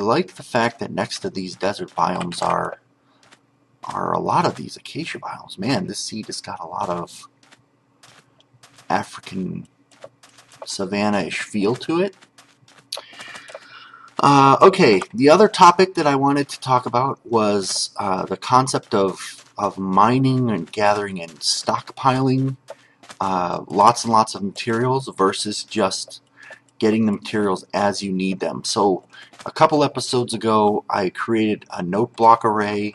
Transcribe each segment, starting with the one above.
like the fact that next to these desert biomes are a lot of these acacia biomes. Man, this seed has got a lot of African savanna-ish feel to it. Okay, the other topic that I wanted to talk about was the concept of mining and gathering and stockpiling lots and lots of materials versus just getting the materials as you need them. So a couple episodes ago I created a note block array,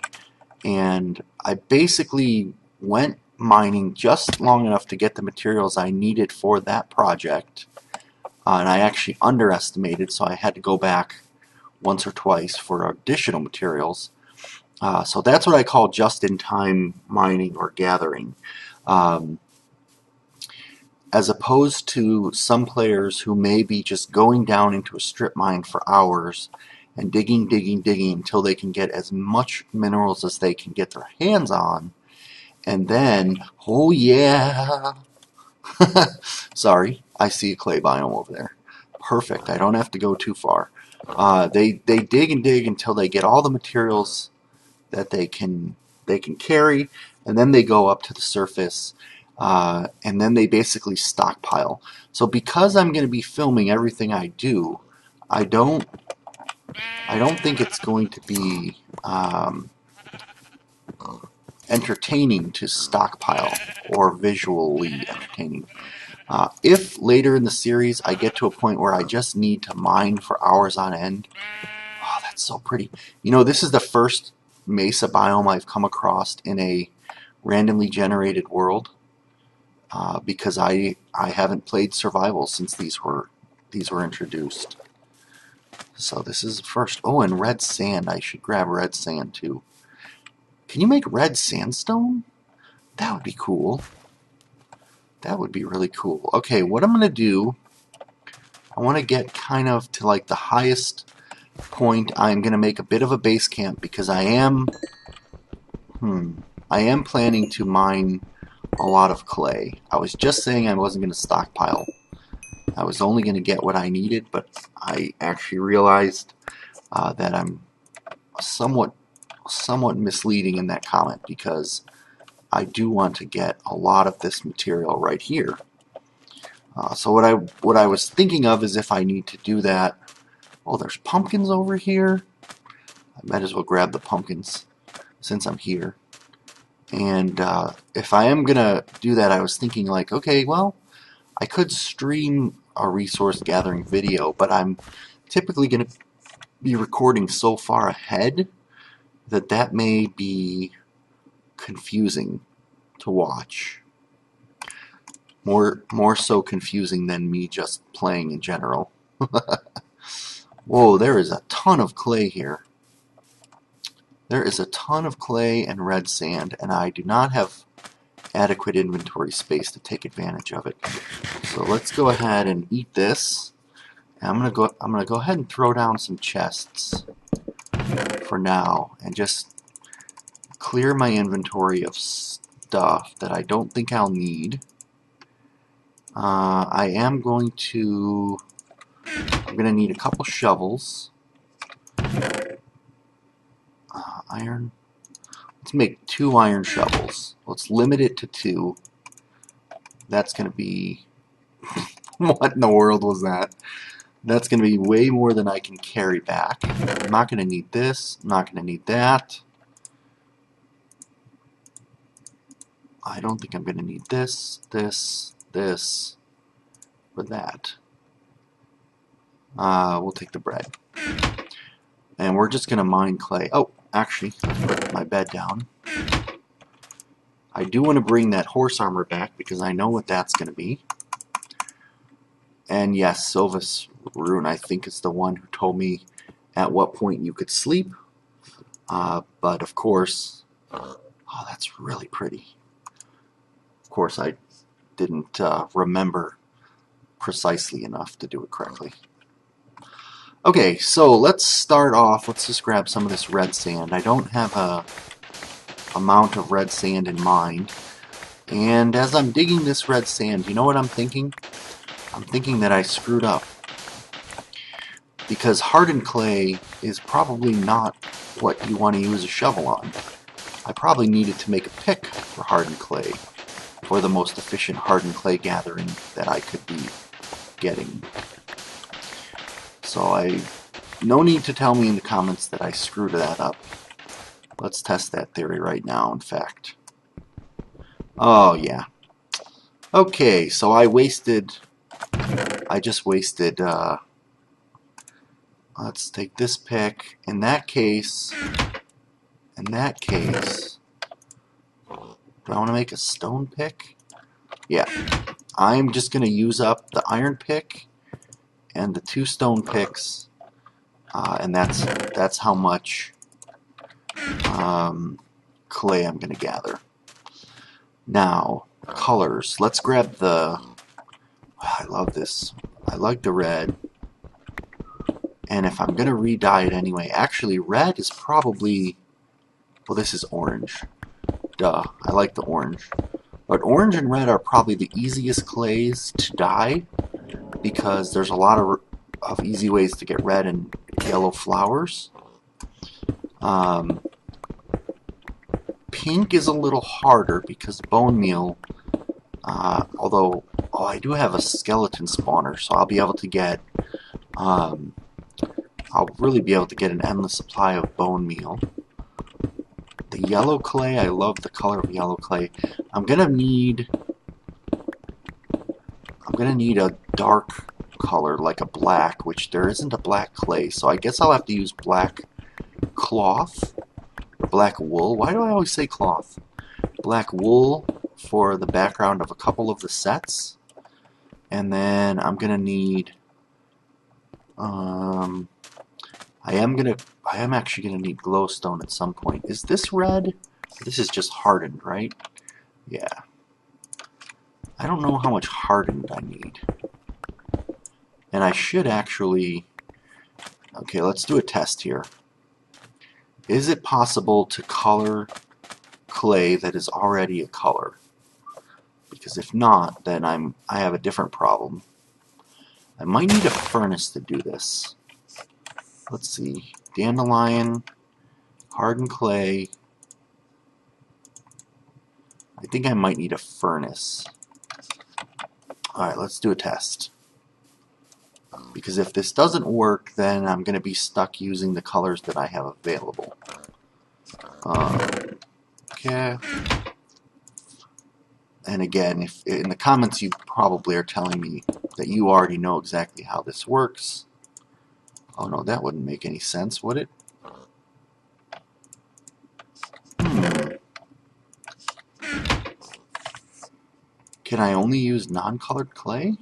and I basically went mining just long enough to get the materials I needed for that project, and I actually underestimated, so I had to go back once or twice for additional materials. So that's what I call just-in-time mining or gathering. As opposed to some players who may be just going down into a strip mine for hours and digging until they can get as much minerals as they can get their hands on, and then, oh yeah, sorry, I see a clay biome over there. Perfect, I don't have to go too far. They dig and dig until they get all the materials that they can carry, and then they go up to the surface, and then they basically stockpile. So because I'm going to be filming everything I do, I don't think it's going to be entertaining to stockpile, or visually entertaining. If later in the series I get to a point where I just need to mine for hours on end, oh, that's so pretty. You know, this is the first Mesa biome I've come across in a randomly generated world, because I haven't played survival since these were introduced. So this is the first. Oh, and red sand. I should grab red sand too. Can you make red sandstone? That would be cool. That would be really cool. Okay, what I'm going to do, I want to get kind of to like the highest point. I'm going to make a bit of a base camp because I am planning to mine a lot of clay. I was just saying I wasn't going to stockpile. I was only going to get what I needed, but I actually realized that I'm somewhat misleading in that comment, because I do want to get a lot of this material right here. So what I was thinking of is, if I need to do that, oh, there's pumpkins over here. I might as well grab the pumpkins since I'm here. And if I am gonna do that, I was thinking like, okay, well, I could stream a resource gathering video, but I'm typically gonna be recording so far ahead that may be confusing to watch. More so confusing than me just playing in general. Whoa, there is a ton of clay here. There is a ton of clay and red sand, and I do not have adequate inventory space to take advantage of it. So let's go ahead and eat this. And I'm gonna go ahead and throw down some chests for now, and just clear my inventory of stuff that I don't think I'll need. I'm gonna need a couple shovels. Iron. Let's make 2 iron shovels. Let's limit it to 2. That's gonna be what in the world was that? That's gonna be way more than I can carry back. I'm not gonna need this. I'm not gonna need that. I don't think I'm gonna need this, or that. We'll take the bread. And we're just gonna mine clay. Oh, actually, put my bed down. I do want to bring that horse armor back because I know what that's gonna be. And yes, Silvus Rune, I think, is the one who told me at what point you could sleep. But of course, oh, that's really pretty. Of course, I didn't remember precisely enough to do it correctly. Okay, so let's start off. Let's just grab some of this red sand. I don't have a amount of red sand in mind. And as I'm digging this red sand, you know what I'm thinking? I'm thinking that I screwed up. because hardened clay is probably not what you want to use a shovel on. I probably needed to make a pick for hardened clay for the most efficient hardened clay gathering that I could be getting. So no need to tell me in the comments that I screwed that up. Let's test that theory right now, in fact. Oh, yeah. Okay, so I just wasted, let's take this pick. In that case, do I want to make a stone pick? Yeah. I'm just going to use up the iron pick and the 2 stone picks, and that's how much clay I'm going to gather. Now, colors. Let's grab the... I love this. I like the red. And if I'm going to re-dye it anyway, actually red is probably... Well, this is orange. Duh, I like the orange. But orange and red are probably the easiest clays to dye because there's a lot of easy ways to get red and yellow flowers. Pink is a little harder because bone meal, although I do have a skeleton spawner, so I'll be able to get, I'll really be able to get an endless supply of bone meal. The yellow clay, I love the color of yellow clay. I'm gonna need a dark color like a black, which there isn't a black clay, so I guess I'll have to use black cloth or black wool. Why do I always say cloth? Black wool for the background of a couple of the sets, and then I'm gonna need I am actually gonna need glowstone at some point. Is this red? This is just hardened, right? Yeah. I don't know how much hardened I need. And I should actually... Okay, let's do a test here. Is it possible to color clay that is already a color? Because if not, then I have a different problem. I might need a furnace to do this. Let's see. Dandelion, hardened clay. I think I might need a furnace. Alright, let's do a test. Because if this doesn't work, then I'm going to be stuck using the colors that I have available. Okay. And again, if in the comments you probably are telling me that you already know exactly how this works. Oh no, that wouldn't make any sense, would it? Can I only use non-colored clay?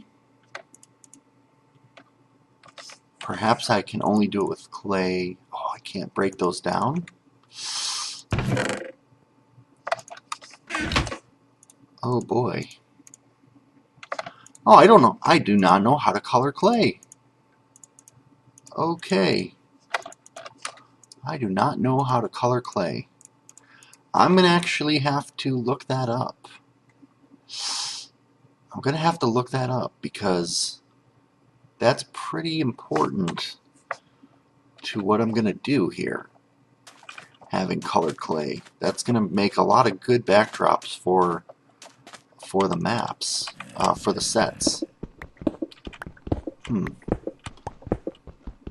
Perhaps I can only do it with clay. Oh, I can't break those down. Oh boy. Oh, I don't know. I do not know how to color clay. Okay. I do not know how to color clay. I'm going to actually have to look that up. I'm going to have to look that up because that's pretty important to what I'm going to do here. Having colored clay. That's going to make a lot of good backdrops for the maps, for the sets.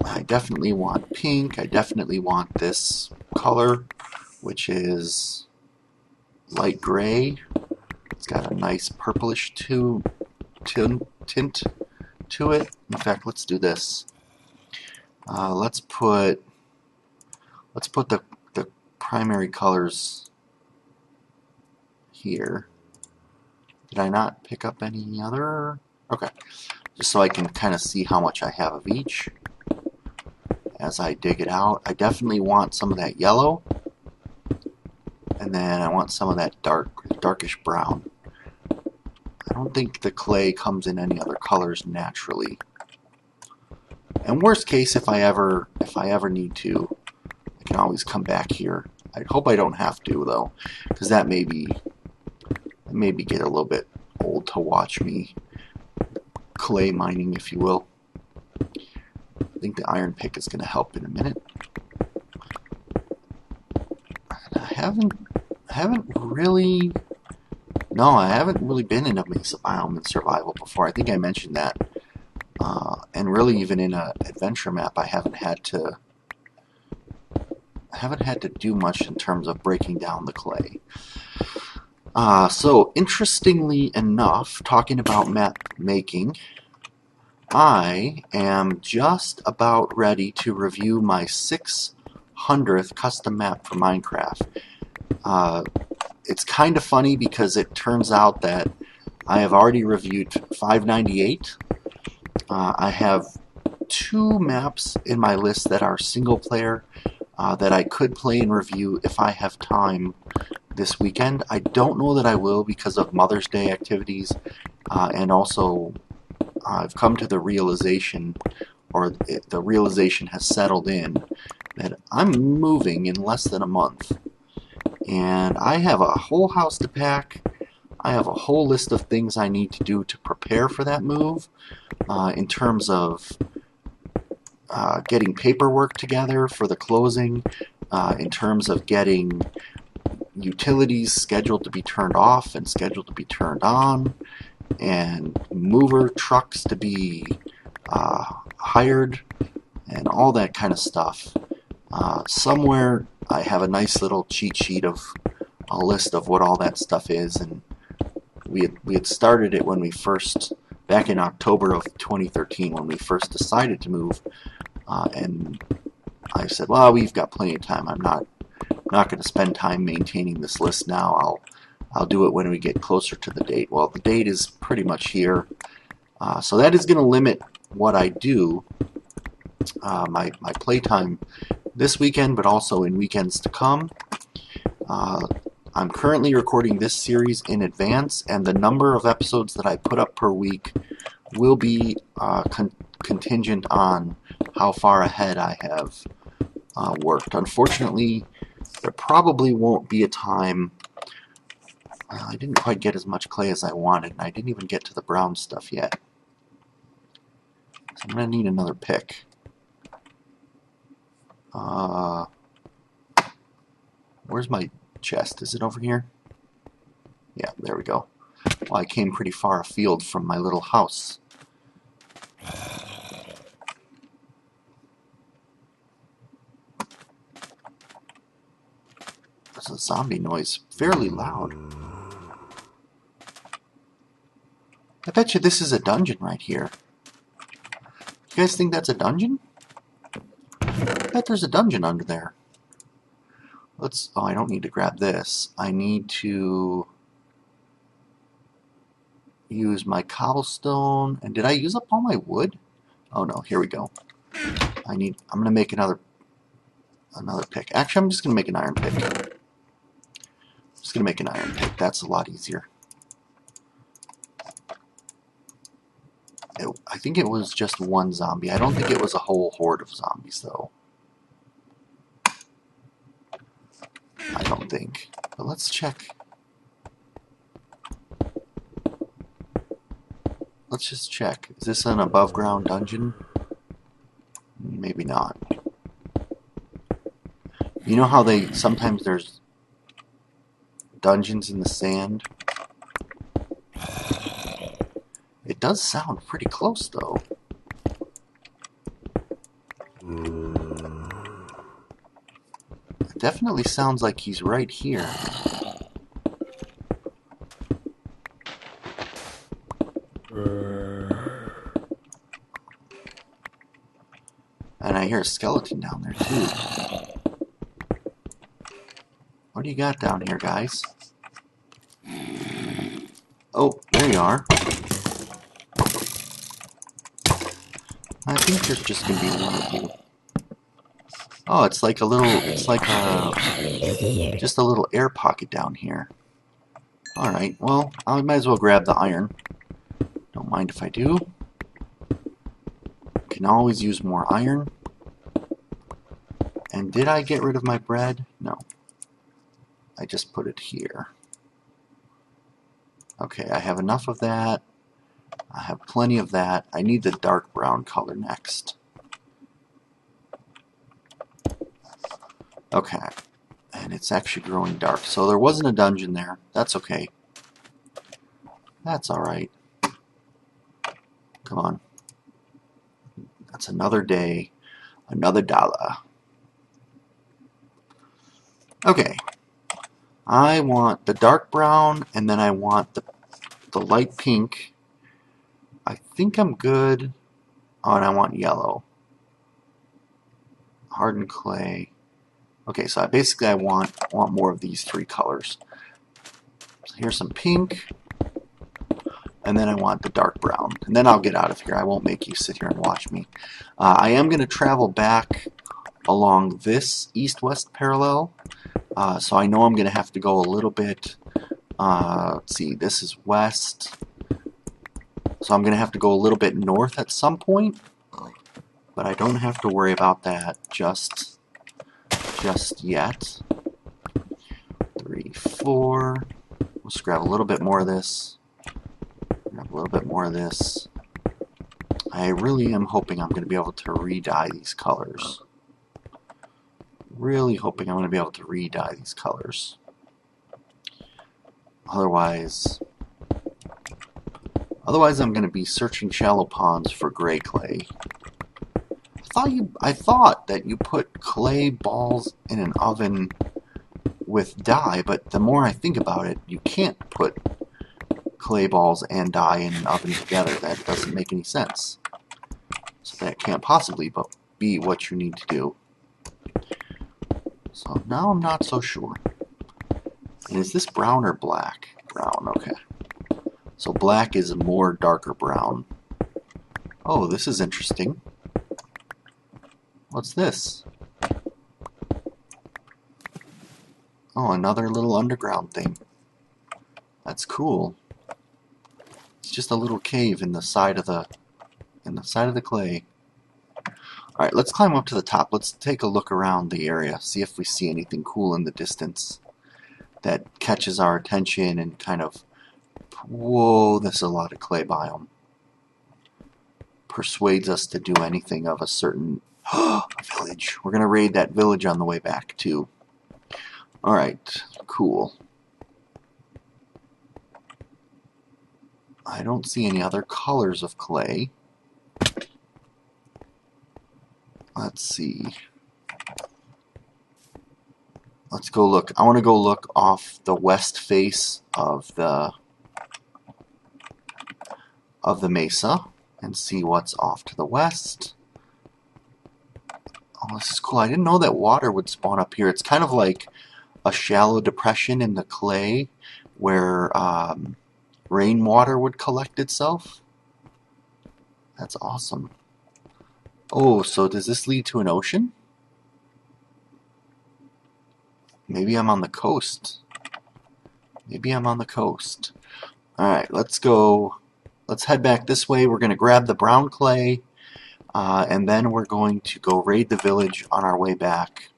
I definitely want pink. I definitely want this color, which is light gray. It's got a nice purplish tint to it. In fact, let's do this. Let's put the primary colors here. Did I not pick up any other? Okay, just so I can kind of see how much I have of each as I dig it out. I definitely want some of that yellow, and then I want some of that darkish brown. I don't think the clay comes in any other colors naturally. And worst case, if I ever need to, I can always come back here. I hope I don't have to though, because that maybe get a little bit old to watch me clay mining, if you will. think the iron pick is going to help in a minute. And I haven't really been in a Mesa biome in survival before. I think I mentioned that. And really, even in an adventure map, I haven't had to do much in terms of breaking down the clay. So interestingly enough, talking about map making, I am just about ready to review my 600th custom map for Minecraft. It's kind of funny because it turns out that I have already reviewed 598. I have 2 maps in my list that are single player that I could play and review if I have time this weekend. I don't know that I will because of Mother's Day activities, and also I've come to the realization, or the realization has settled in, that I'm moving in less than a month. And I have a whole house to pack. I have a whole list of things I need to do to prepare for that move, in terms of getting paperwork together for the closing, in terms of getting utilities scheduled to be turned off and scheduled to be turned on, and mover trucks to be hired, and all that kind of stuff. Somewhere I have a nice little cheat sheet of a list of what all that stuff is, and we had started it when we first, back in October of 2013, when we first decided to move, and I said, well, we've got plenty of time. I'm not going to spend time maintaining this list now. I'll do it when we get closer to the date. Well, the date is pretty much here, so that is going to limit what I do, my playtime this weekend, but also in weekends to come. I'm currently recording this series in advance, and the number of episodes that I put up per week will be contingent on how far ahead I have worked. Unfortunately, there probably won't be a time. I didn't quite get as much clay as I wanted, and I didn't even get to the brown stuff yet. So I'm going to need another pick. Where's my chest? Is it over here? Yeah, there we go. Well, I came pretty far afield from my little house. There's a zombie noise, fairly loud. I bet you this is a dungeon right here. You guys think that's a dungeon? I bet there's a dungeon under there. Oh, I don't need to grab this. I need to use my cobblestone. And did I use up all my wood? Oh no, here we go. I'm gonna make another pick. Actually, I'm just gonna make an iron pick. That's a lot easier. I think it was just one zombie. I don't think it was a whole horde of zombies, though. I don't think. But let's check. Let's just check. Is this an above-ground dungeon? Maybe not. You know how sometimes there's dungeons in the sand? It does sound pretty close, though. It definitely sounds like he's right here. And I hear a skeleton down there, too. What do you got down here, guys? Oh, there you are. I think there's just gonna be one of you. Oh, it's like just a little air pocket down here. Alright, well, I might as well grab the iron. Don't mind if I do. Can always use more iron. And did I get rid of my bread? No. I just put it here. Okay, I have enough of that. I have plenty of that. I need the dark brown color next. Okay. And it's actually growing dark. So there wasn't a dungeon there. That's okay. That's alright. Come on. That's another day. Another dollar. Okay. I want the dark brown, and then I want the light pink. I think I'm good. Oh, and I want yellow. Hardened clay. Okay, so I want more of these three colors. So here's some pink, and then I want the dark brown. And then I'll get out of here. I won't make you sit here and watch me. I am going to travel back along this east-west parallel. So I know I'm going to have to go a little bit. Let's see, this is west. So I'm going to have to go a little bit north at some point. But I don't have to worry about that just yet. 3, 4. Let's grab a little bit more of this. Grab a little bit more of this. I really am hoping I'm going to be able to re-dye these colors. Really hoping I'm going to be able to re-dye these colors. Otherwise I'm going to be searching shallow ponds for gray clay. I thought that you put clay balls in an oven with dye, but the more I think about it, you can't put clay balls and dye in an oven together. That doesn't make any sense. So that can't possibly be what you need to do. So now I'm not so sure. And is this brown or black? Brown, okay. So black is a more darker brown. Oh, this is interesting. What's this? Oh, another little underground thing. That's cool. It's just a little cave in the side of the clay. Alright, let's climb up to the top. Let's take a look around the area, see if we see anything cool in the distance that catches our attention and kind of, whoa, there's a lot of clay biome. Persuades us to do anything of a certain village. We're going to raid that village on the way back, too. Alright, cool. I don't see any other colors of clay. Let's see. Let's go look. I want to go look off the west face of the mesa and see what's off to the west. Oh, this is cool. I didn't know that water would spawn up here. It's kind of like a shallow depression in the clay where rainwater would collect itself. That's awesome. Oh, so does this lead to an ocean? Maybe I'm on the coast. Maybe I'm on the coast. Alright, let's go. Let's head back this way. We're going to grab the brown clay, and then we're going to go raid the village on our way back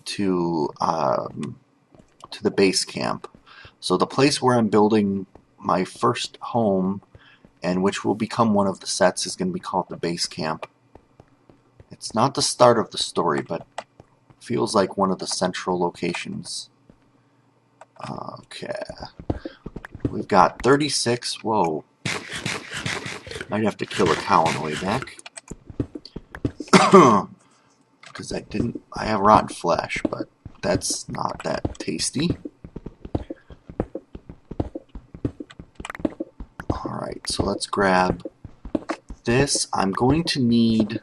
to the base camp. So the place where I'm building my first home, and which will become one of the sets, is going to be called the base camp. It's not the start of the story, but feels like one of the central locations. Okay. We've got 36. Whoa. Might have to kill a cow on the way back. Because I have rotten flesh, but that's not that tasty. Alright, so let's grab this. I'm going to need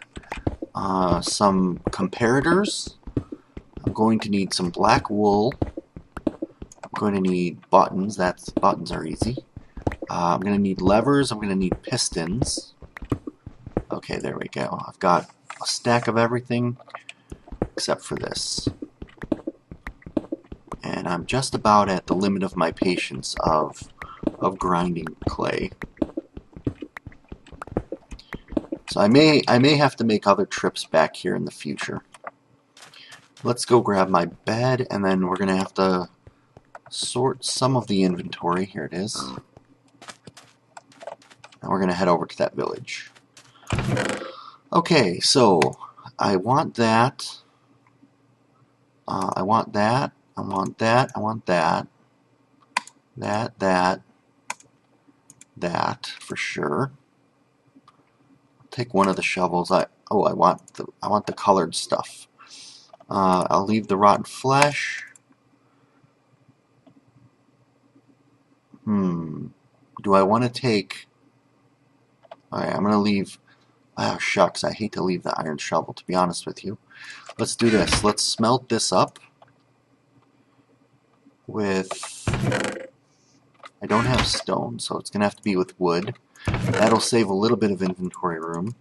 some comparators. I'm going to need some black wool. I'm going to need buttons. Buttons are easy. I'm going to need levers. I'm going to need pistons. Okay, there we go. I've got a stack of everything except for this. And I'm just about at the limit of my patience of grinding clay. So I may have to make other trips back here in the future. Let's go grab my bed, and then we're going to have to sort some of the inventory. Here it is. And we're going to head over to that village. Okay, so I want that. I want that. I want that. I want that. That for sure. Take one of the shovels. I want the colored stuff. I'll leave the rotten flesh. Do I want to take... Alright, I'm going to leave... Oh, shucks, I hate to leave the iron shovel, to be honest with you. Let's do this. Let's smelt this up with... I don't have stone, so it's going to have to be with wood. That'll save a little bit of inventory room.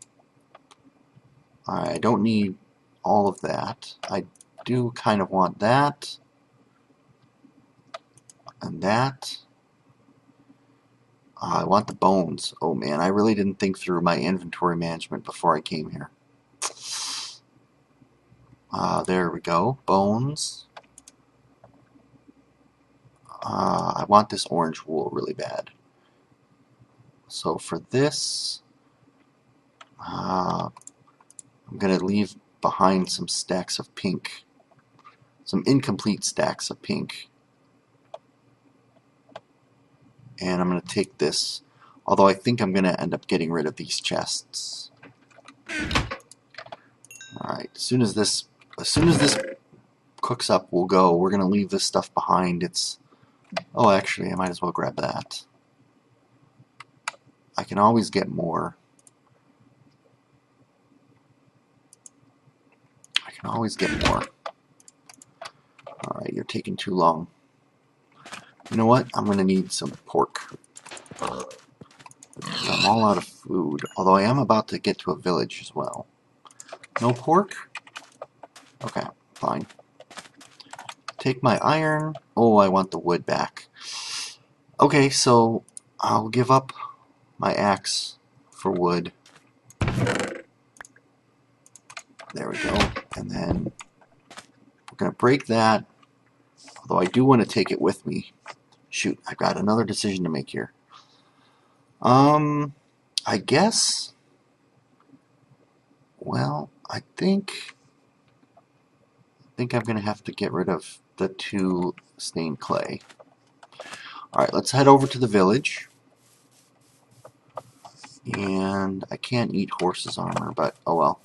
I don't need all of that. I do kind of want that. And that. I want the bones. Oh man, I really didn't think through my inventory management before I came here. There we go. Bones. I want this orange wool really bad. So for this, I'm going to leave behind some stacks of pink. Some incomplete stacks of pink. And I'm going to take this, although I think I'm going to end up getting rid of these chests. Alright, as soon as this cooks up, we'll go. We're going to leave this stuff behind. It's... Oh, actually, I might as well grab that. I can always get more. I can always get more. Alright, you're taking too long. You know what? I'm going to need some pork. I'm all out of food. Although I am about to get to a village as well. No pork? Okay, fine. Take my iron. Oh, I want the wood back. Okay, so I'll give up my axe for wood. There we go. And then we're going to break that. Although I do want to take it with me. Shoot, I've got another decision to make here. I guess... Well, I think I'm going to have to get rid of the 2 stained clay. Alright, let's head over to the village. And I can't eat horse's armor, but oh well.